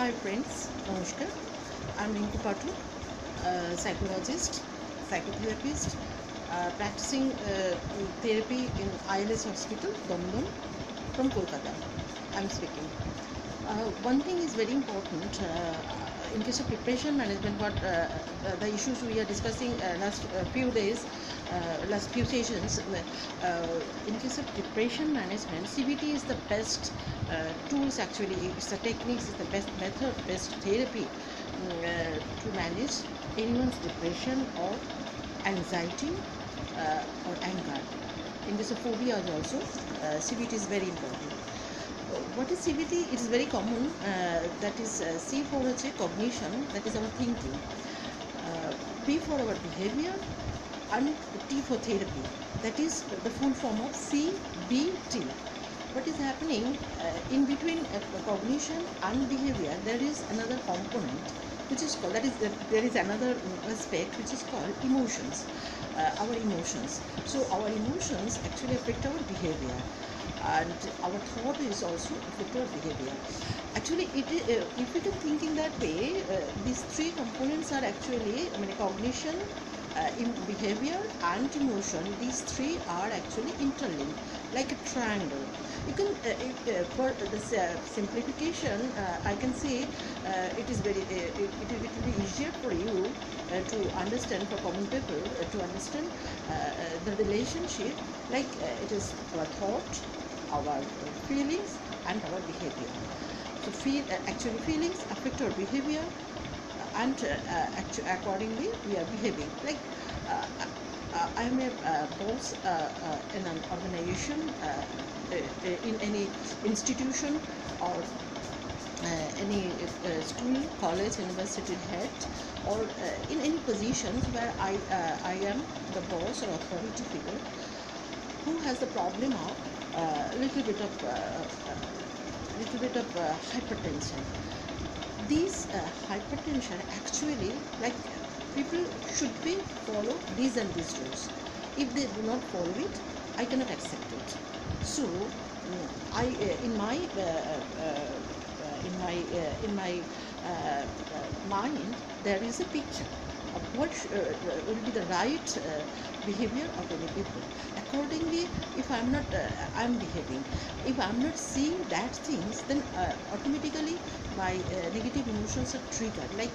Hi friends, Namaskar. I'm Rinku, psychologist, psychotherapist, practicing therapy in ILS Hospital, Dom from Kolkata. I'm speaking. One thing is very important in case of preparation management. What the issues we are discussing last few days, last few sessions. In case of preparation management, CBT is the best tools. Actually, it's the techniques, is the best method, best therapy to manage anyone's depression or anxiety or anger. In case of phobias also, CBT is very important. What is CBT? It is very common. That is C for cognition, that is our thinking. B for our behavior, and T for therapy. That is the full form of CBT. What is happening in between cognition and behavior? There is another component which is called, there is another aspect which is called emotions. Our emotions. So our emotions actually affect our behavior, and our thought is also affect our behavior. Actually, if we can think in that way, these three components are actually, cognition, in behavior and emotion. These three are actually interlinked like a triangle. You can for the simplification, I can say it is very it will be easier for you to understand, for common people to understand the relationship, like it is our thought, our feelings and our behavior. So actually feelings affect our behavior, and accordingly we are behaving. Like I am a boss in an organization, in any institution, or any school, college, university head, or in any positions where I am the boss or authority figure, who has the problem of little bit of hypertension. These hypertension actually, like, people should be follow these and these rules. If they do not follow it, I cannot accept it. So I in my mind, there is a picture of what will be the right behavior of any people. Accordingly, if I'm not I'm behaving. If I'm not seeing that things, then automatically my negative emotions are triggered, like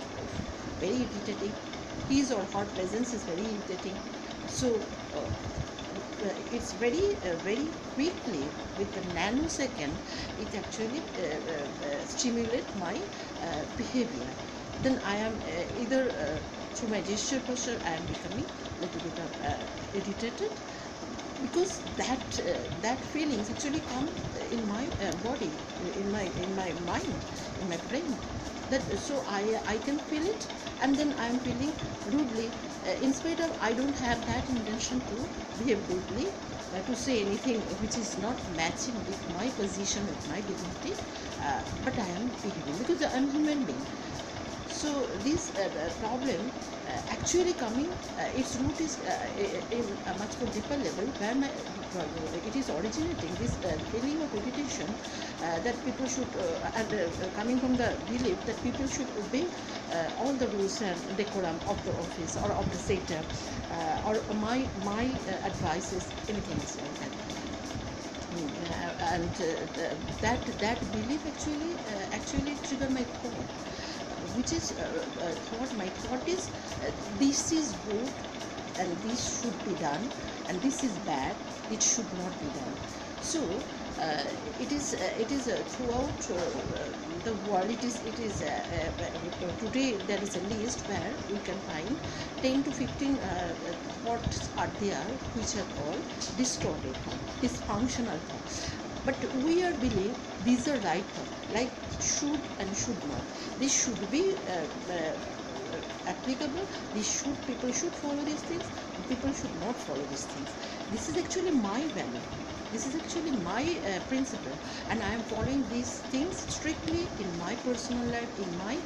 very irritating. His or her presence is very irritating. So it's very quickly, with the nanosecond, it actually stimulate my behavior. Then I am either through my gesture posture I am becoming a little bit of irritated, because that feelings actually come in my body, in my mind, in my brain. That so I can feel it, and then I am feeling rudely, in spite of I don't have that intention to behave rudely, to say anything which is not matching with my position, with my dignity, but I am behaving because I am human being. So this problem actually coming, its root is in a much more deeper level, where it is originating, this feeling of irritation, that people should, coming from the belief that people should obey all the rules and decorum of the office or of the sector, or my advice is anything is like that. And that belief actually trigger my thought, which is thought. My thought is this is good and this should be done, and this is bad, it should not be done. So it is throughout the world. It is today there is a list where we can find 10 to 15 thoughts are there which are called distorted, dysfunctional thoughts. But we are believe these are right thoughts, like should and should not. This should be applicable. People should follow these things. People should not follow these things. This is actually my value. This is actually my principle, and I am following these things strictly in my personal life, in my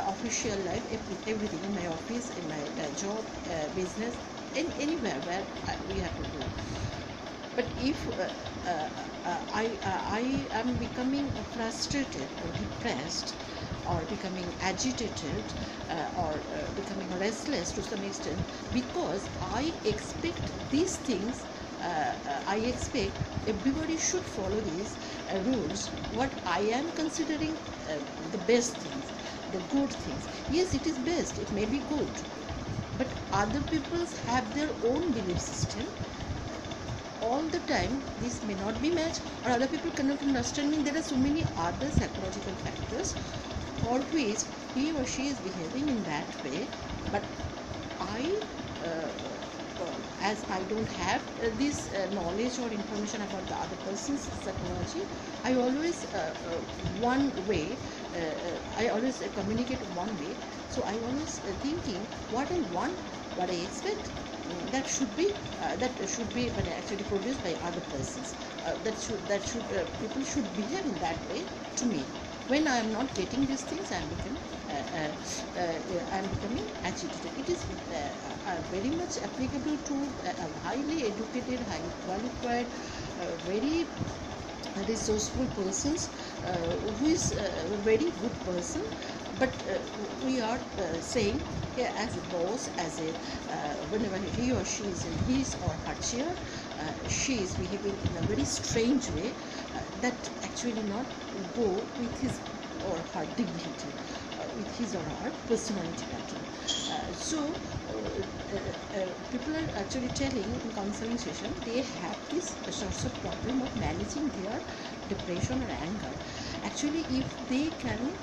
official life, everything, in my office, in my job, business, anywhere where we have to do. But if I am becoming frustrated or depressed, or becoming agitated or becoming restless to some extent, because I expect these things. I expect everybody should follow these rules, what I am considering the best things, the good things. Yes, it is best, it may be good, but other people have their own belief system. All the time this may not be matched, or other people cannot understand me. There are so many other psychological factors for which he or she is behaving in that way. But I as I don't have this knowledge or information about the other person's psychology, I always one way I always communicate one way. So I always thinking what I want, what I expect, that should be actually produced by other persons. People should behave in that way to me. When I am not getting these things, I am becoming agitated. It is very much applicable to highly educated, highly qualified, very resourceful persons, who is a very good person, but we are saying here as a boss, as a whenever he or she is in his or her chair, she is behaving in a very strange way that actually not go with his or her dignity, with his or her personality pattern. People are actually telling in counseling session they have this sorts of problem of managing their depression or anger. Actually, if they can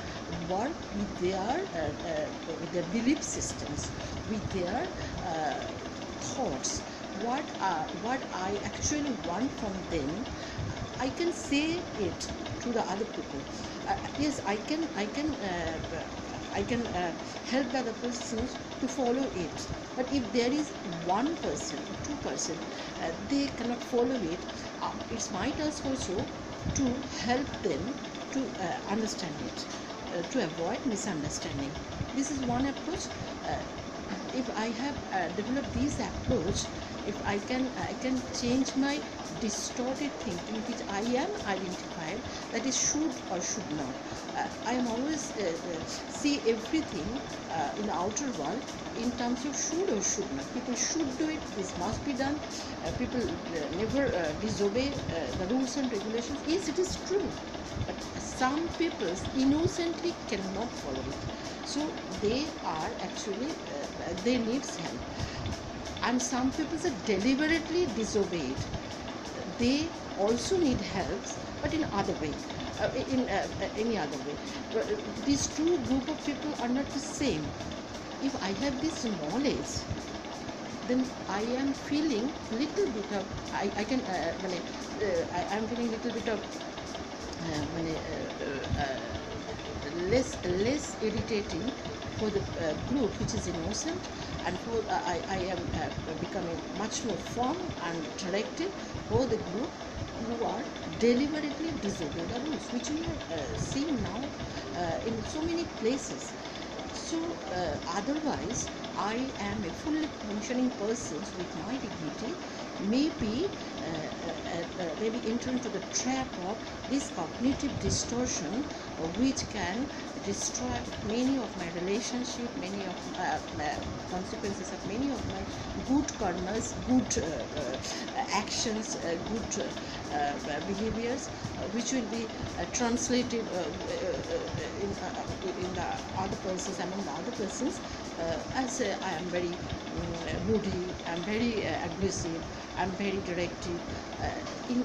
work with their belief systems, with their thoughts, what I actually want from them, I can say it to the other people. Yes, I can help the other persons to follow it. But if there is one person, two person, they cannot follow it, it's my task also to help them to understand it, to avoid misunderstanding. This is one approach. If I have developed this approach, if I can change my distorted thinking, which I am identified, that is should or should not. I am always see everything in the outer world in terms of should or should not. People should do it, this must be done. People never disobey the rules and regulations. Yes, it is true, but some people innocently cannot follow it. So they are actually, they need help. And some people are deliberately disobeyed. They also need help, but in other way, in any other way. But these two group of people are not the same. If I have this knowledge, then I am feeling little bit of I am feeling little bit of less irritating for the group which is innocent, and for I am becoming much more firm and directive for the group who are deliberately disobeying the rules, which we are seeing now in so many places. So otherwise, I am a fully functioning person with my dignity, maybe enter into the trap of this cognitive distortion, which can destroy many of my relationships, many of consequences of many of my good karmas, good actions, good behaviors, which will be translated in the other persons, among the other persons, as I am very moody, I am very aggressive, I am very directive. In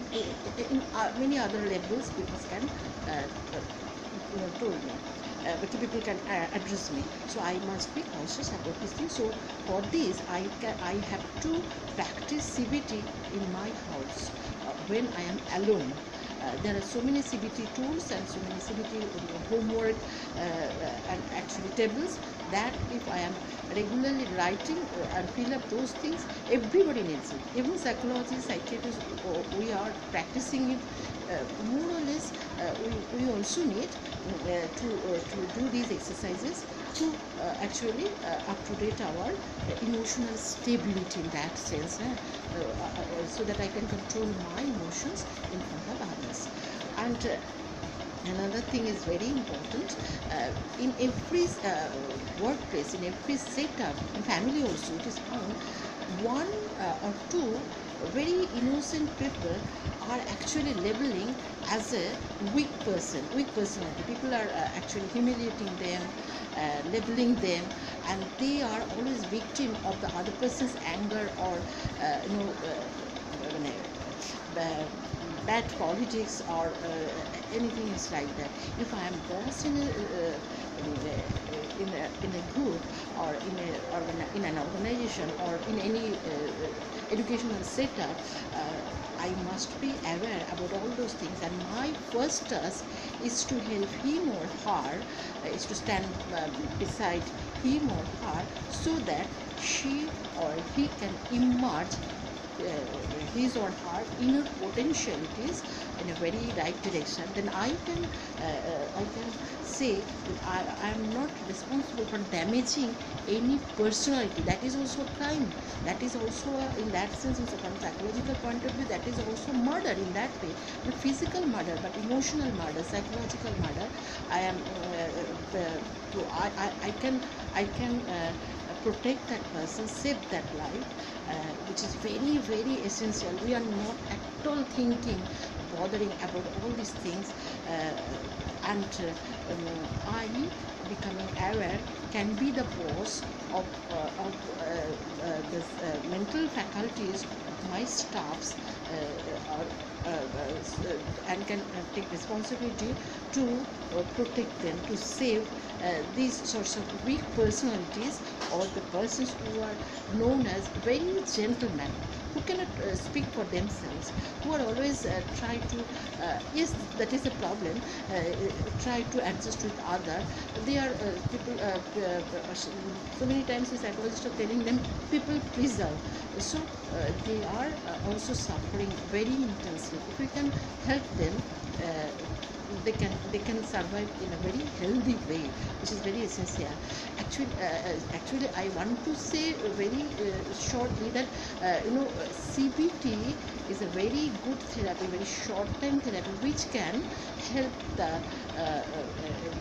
many other levels, people can told me. But people can address me, so I must be cautious about this thing. So for this, I have to practice CBT in my house when I am alone. There are so many CBT tools and so many CBT homework and actually tables, that if I am regularly writing and fill up those things, everybody needs it. Even psychologists, psychiatrists, we are practicing it. More or less, we also need to do these exercises to actually up-to-date our emotional stability in that sense, so that I can control my emotions in front of others. And Another thing is very important, in every workplace, in every setup, in family also, it is found one or two very innocent people are actually labeling as a weak person, weak personality. People are actually humiliating them, labeling them, and they are always victim of the other person's anger or bad politics or anything is like that. If I am boss in a group or in an organization or in any educational setup, I must be aware about all those things, and my first task is to help him or her, is to stand beside him or her, so that she or he can emerge his or her inner potentialities in a very right direction. Then I can say that I am not responsible for damaging any personality. That is also a crime. That is also in that sense, from a psychological point of view, that is also murder in that way. Not physical murder, but emotional murder, psychological murder. I can protect that person, save that life, which is very, very essential. We are not at all thinking, bothering about all these things, and I, becoming aware, can be the boss of the mental faculties of my staffs, and can take responsibility to protect them, to save these sorts of weak personalities, or the persons who are known as very gentlemen, who cannot speak for themselves, who are always try to yes, that is a problem, try to adjust with other. They are people, so many times the psychologists are telling them people pleaser, so they are also suffering very intensely. If we can help them, they can survive in a very healthy way, which is very essential. Actually I want to say very shortly that CBT is a very good therapy, very short time therapy, which can help the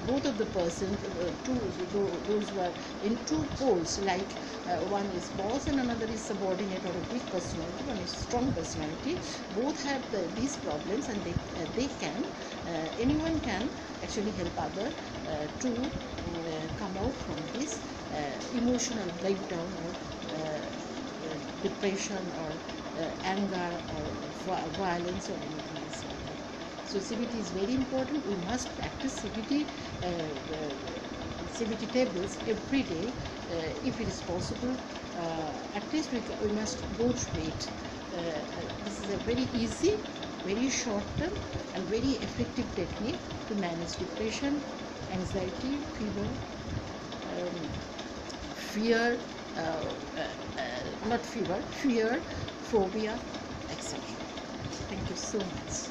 both of the persons, those who are in two poles, like one is boss and another is subordinate, or a weak personality, one is strong personality. Both have these problems, and they can, anyone can actually help other to come out from this emotional breakdown, or depression, or anger, or violence, or anything else like that. So CBT is very important. We must practice CBT tables every day, if it is possible. At least we must go through it. This is a very easy, very short term, and very effective technique to manage depression, anxiety, fever, fear, not fever, fear, phobia, etc. Thank you so much.